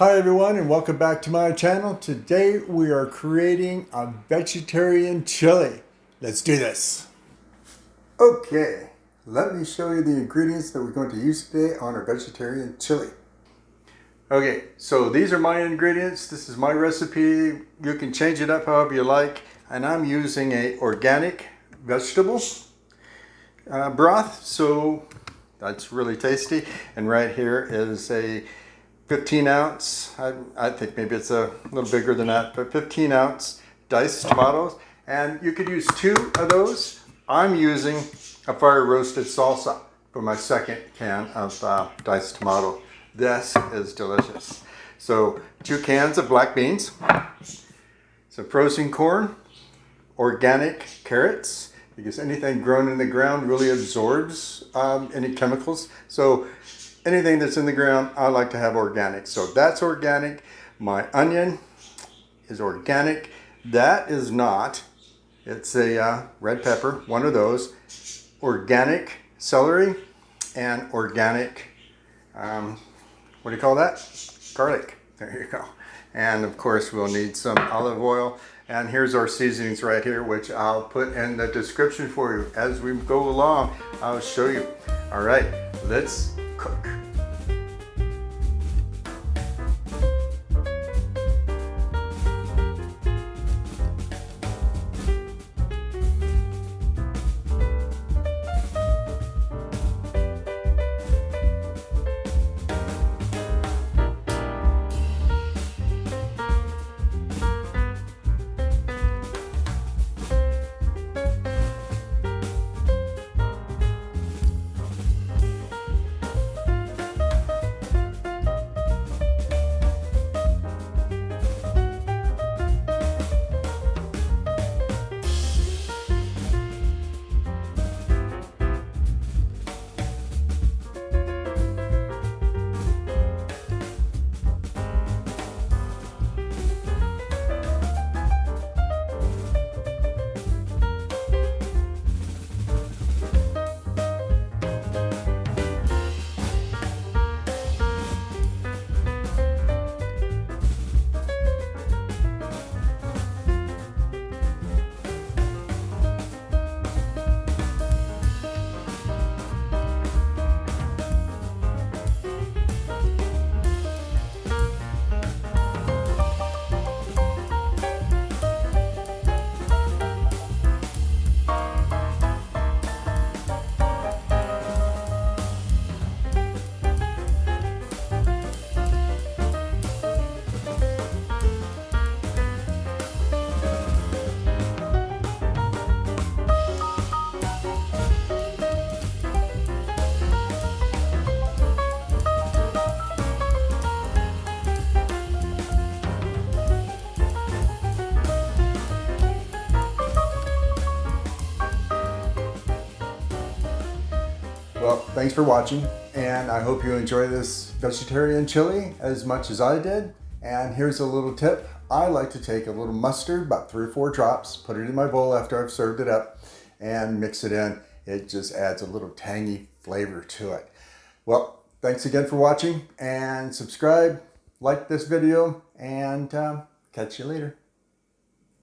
Hi everyone and welcome back to my channel. Today we are creating a vegetarian chili. Let's do this. Okay, let me show you the ingredients that we're going to use today on our vegetarian chili. Okay, so these are my ingredients. This is my recipe. You can change it up however you like. And I'm using a organic vegetable broth, so that's really tasty. And right here is a 15 ounce, I think maybe it's a little bigger than that, but 15 ounce diced tomatoes. And you could use 2 of those. I'm using a fire roasted salsa for my second can of diced tomato. This is delicious. So 2 cans of black beans, some frozen corn, organic carrots, because anything grown in the ground really absorbs any chemicals. So anything that's in the ground, I like to have organic. So that's organic. My onion is organic. That is not. It's a red pepper, one of those. Organic celery and organic, what do you call that? Garlic. There you go. And of course we'll need some olive oil. And here's our seasonings right here, which I'll put in the description for you. As we go along, I'll show you. All right, let's cook. Well, thanks for watching, and I hope you enjoy this vegetarian chili as much as I did. And here's a little tip. I like to take a little mustard, about 3 or 4 drops, put it in my bowl after I've served it up, and mix it in. It just adds a little tangy flavor to it. Well, thanks again for watching, and subscribe, like this video, and catch you later.